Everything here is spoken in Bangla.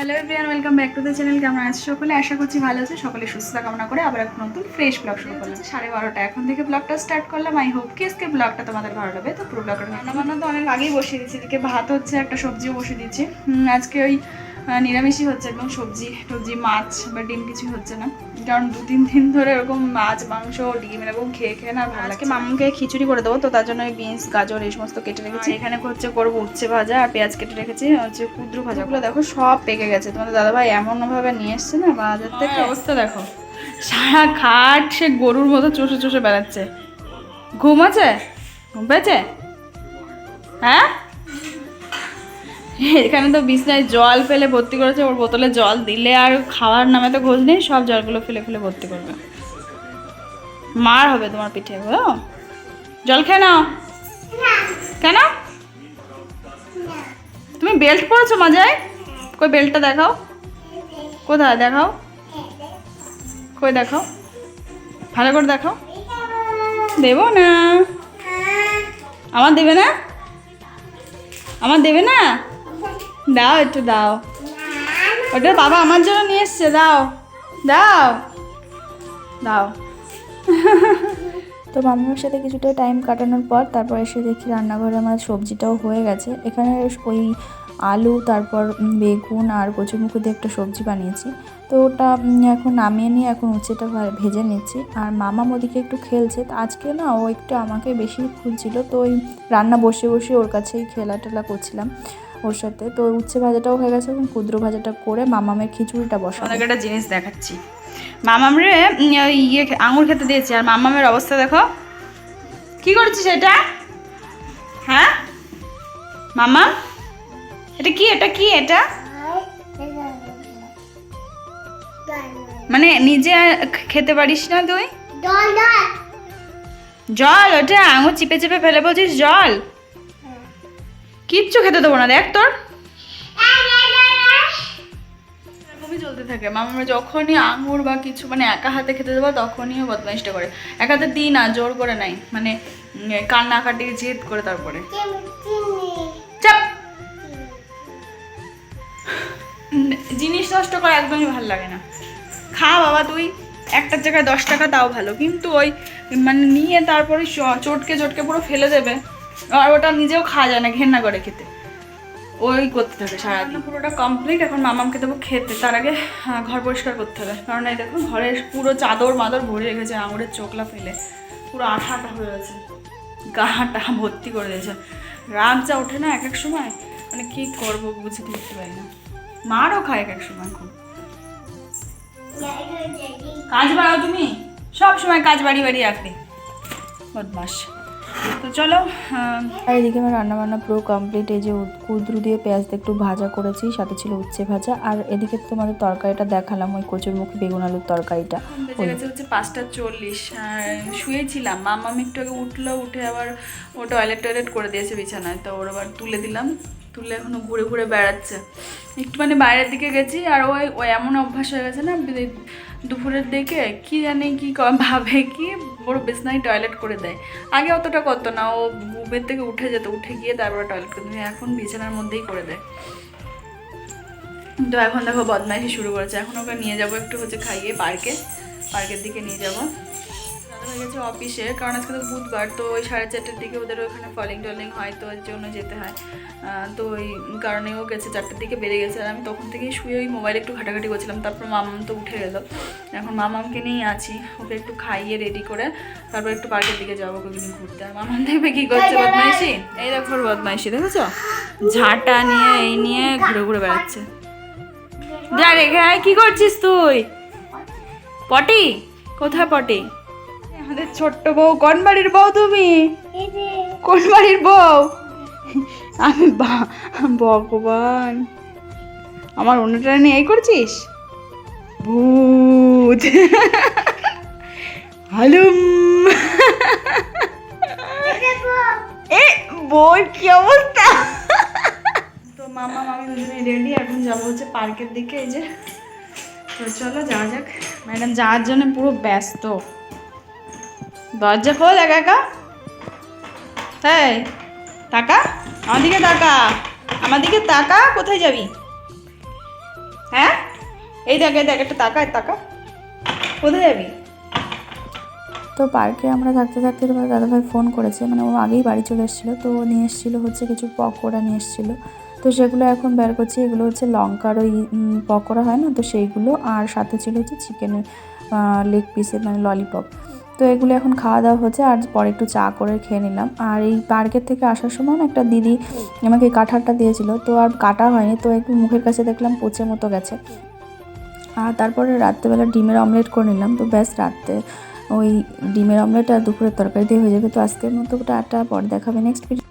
Hello everyone, welcome back to the channel. কেমন আছে সকলে? আশা করছি ভালো আছে। সকলে সুস্থতা কামনা করে আবার এক নতুন ফ্রেশ ব্লগ শুরু করলাম। 12:30 এখন থেকে ব্লগটা স্টার্ট করলাম। আই হোপ কি আজকে ব্লগটা তোমাদের ভালো লাগবে। তো পুরো ব্লগটা রান্না তো অনেক আগেই বসিয়ে দিচ্ছি। এদিকে ভাত হচ্ছে, একটা সবজিও বসিয়ে দিচ্ছি। আজকে ওই নিরামিষই হচ্ছে, একদম সবজি টবজি মাছ বা ডিম কিছু হচ্ছে না, কারণ 2-3 দিন ধরে এরকম মাছ মাংস ডিম এরকম খেয়ে খেয়ে না ভালো লাগে। মামুকে খিচুড়ি করে দেবো, তো তার জন্য বিনস গাজর এই সমস্ত কেটে রেখেছি। এখানে হচ্ছে করবো উচ্ছে ভাজা আর পেঁয়াজ কেটে রেখেছি, হচ্ছে কুদ্রু ভাজাগুলো দেখো সব পেকে গেছে। তোমাদের দাদাভাই এমনভাবে নিয়ে এসছে না বাজার থেকে, অবস্থা দেখো। সারা খাট সে গরুর মতো চষে চষে বেড়াচ্ছে। ঘুম আছে? ঘুম পেয়েছে? হ্যাঁ, এখানে তো বিছনায় জল ফেলে ভর্তি করেছে। ওর বোতলে জল দিলে আর খাওয়ার নামে তো খোঁজ নেই, সব জলগুলো ফেলে ফেলে ভর্তি করবে। মার হবে তোমার পিঠে, বুঝো? জল খেয়ে নাও। কেন? তুমি বেল্ট পরেছো মজায়? কই বেল্টটা দেখাও, কোথায় দেখাও, কই দেখাও, ভালো করে দেখাও। দেবো না, আমার দেবে না, আমার দেবে না। দাও একটু দাও, ওটা বাবা আমার জন্য নিয়ে এসছে। দাও দাও দাও। তো মামিমার সাথে কিছুটা টাইম কাটানোর পর তারপর এসে দেখি রান্নাঘরে আমার সবজিটাও হয়ে গেছে। এখানে ওই আলু, তারপর বেগুন আর কচুরমুখো দিয়ে একটা সবজি বানিয়েছি। তো ওটা এখন নামিয়ে নিয়ে এখন উচ্ছেটা ভেজে নিচ্ছি। আর মামা ওদিকে একটু খেলছে। তো আজকে না ও একটু আমাকে বেশি খুঁজছিল, তো ওই রান্না বসে বসে ওর কাছেই খেলা টেলা করছিলাম ওর সাথে। তো উচ্ছে ভাজাটাও হয়ে গেছে, এবং কুদ্র ভাজাটা করে মামামের খিচুড়িটা বসাবো। একটা জিনিস দেখাচ্ছি। মামামরে ইয়ে আঙুর খেতে দিয়েছি, আর মামামের অবস্থা দেখো। কি করছিস এটা? হ্যাঁ মামা, এটা কি, এটা কি, এটা মানে নিজে খেতে পারিস না তুই? জল, ওটা আঙুর চিপে চিপে ফেলে বলছিস জল? কিচ্ছু খেতে দেবো না, দেখ তোর এরকমই চলতে থাকে। মামা যখনই আঙুর বা কিছু মানে একা হাতে খেতে দেবো তখনই ও বদমাইশটা করে। এক হাতে দিই না, জোর করে নাই, মানে কান্নাকাটি জেদ করে। তারপরে চাপ, জিনিস নষ্ট করা একদমই ভালো লাগে না। খা বাবা তুই, একটার জায়গায় 10 টাকা তাও ভালো, কিন্তু ওই মানে নিয়ে তারপরে চটকে চটকে পুরো ফেলে দেবে, আর ওটা নিজেও খাওয়া যায় না, ঘেন্না করে খেতে। ওই করতে থাকে সারাদিন। পুরোটা কমপ্লিট, এখন মামামকে দেবো খেতে। তার আগে ঘর পরিষ্কার করতে হবে, কারণ এই দেখো ঘরের পুরো চাদর মাদর ভরে রেখেছে আঙুরের চোখলা ফেলে, পুরো আঠা আঠা হয়ে গেছে, গাটা ভর্তি করে দিয়েছে। রাগ যা ওঠে না এক এক সময়, মানে কি করবো বুঝে উঠতে পারি না। মারও খায় এক এক সময় খুব। কাজ বাড়াও তুমি, সব সময় কাজ বাড়ি বাড়ি রাখবে, বদমাস। তো চলো। আর এদিকে আমার রান্নাবান্না পুরো কমপ্লিট। এই যে কুদ্রু দিয়ে পেঁয়াজ দিয়ে একটু ভাজা করেছি, সাথে ছিল উচ্ছে ভাজা। আর এদিকে তোমাদের তরকারিটা দেখালাম, ওই কচুরমুখী বেগুন আলুর তরকারিটা। বেজে গেছে হচ্ছে 5:40। শুয়েছিলাম, মামা একটু আগে উঠলো, উঠে আবার ও টয়লেট করে দিয়েছে বিছানায়। তো ওর আবার তুলে দিলাম, তুলে এখনো ঘুরে ঘুরে বেড়াচ্ছে। একটু মানে বাইরের দিকে গেছি, আর ওই এমন অভ্যাস হয়ে গেছে না, দুপুরের দিকে কি জানি কি ভাবে কি বড় বিছনায় টয়লেট করে দেয়। আগে অতটা করতো না, ও ঘুমের থেকে উঠে যেত, উঠে গিয়ে তারপরে টয়লেট করে দেয়। এখন বিছানার মধ্যেই করে দেয়। তো এখন দেখো বদমাইশি শুরু করেছে। এখন ওকে নিয়ে যাবো একটু হচ্ছে খাইয়ে পার্কের দিকে নিয়ে যাবো। দাদা হয়ে গেছে অফিসে, কারণ আজকে তো বুধবার, তো ওই 4:30টার দিকে ওদের ওখানে ফলিং টলিং হয়, তো এর জন্য যেতে হয়। তো ওই কারণে ও গেছে, 4টার দিকে বেরিয়ে গেছে। আর আমি তখন থেকেই শুয়ে ওই মোবাইলে একটু ঘাটাঘাটি করছিলাম। তারপর মামাম তো উঠে গেল, এখন মামামকে নিয়েই আছি। ওকে একটু খাইয়ে রেডি করে তারপর একটু পার্কের দিকে যাবো ওকে নিয়ে ঘুরতে। আর মামাম দেখবে কি করছে বদমাইশি, এই দেখো বদমাইশি দেখেছো, ঝাঁটা নিয়ে এই নিয়ে ঘুরে ঘুরে বেড়াচ্ছে। যা রেখে আয়। কি করছিস তুই? পটি কোথায়? পটি আমাদের ছোট্ট বউ। কোন বাড়ির বউ তুমি? কোন বাড়ির বউ? আমি ভগবান, আমার অন্যটা নিয়ে এই করছিস? ভূত হালুম। এ বই কি অবস্থা। তো মামা মামি দুজনে রেডি, এখন যাবো হচ্ছে পার্কের দিকে। এই যে, তো চলো যাওয়া যাক। ম্যাডাম যাওয়ার জন্য পুরো ব্যস্ত। দরজা খোল একা একা। হ্যাঁ টাকা, আমার দিকে তাকা, আমার দিকে তাকা। কোথায় যাবি? হ্যাঁ এই দেখ একটা তাকা কোথায় যাবি? তো পার্কে আমরা থাকতে থাকতে তোমার দাদাভাই ফোন করেছে, মানে ও আগেই বাড়ি চলে এসেছিলো, তো ও নিয়ে এসেছিলো হচ্ছে কিছু পকোড়া নিয়ে এসেছিলো। তো সেগুলো এখন বের করছি। এগুলো হচ্ছে লঙ্কার ওই পকোড়া হয় না, তো সেইগুলো, আর সাথে ছিল হচ্ছে চিকেনের লেগ পিসের মানে ললিপপ। তো এগুলো এখন খাওয়া দাওয়া হচ্ছে, আর পরে একটু চা করে খেয়ে নিলাম। আর এই পার্কের থেকে আসার সময় না একটা দিদি আমাকে এই কাঁঠালটা দিয়েছিল, তো আর কাটা হয়নি, তো একটু মুখের কাছে দেখলাম পচে মতো গেছে। আর তারপরে রাত্রেবেলা ডিমের অমলেট করে নিলাম। তো ব্যাস রাত্রে ওই ডিমের অমলেট আর দুপুরের তরকারি দিয়ে হয়ে যাবে। তো আজকের মতো টাটা, পরে দেখাবে নেক্সট ভিডিও।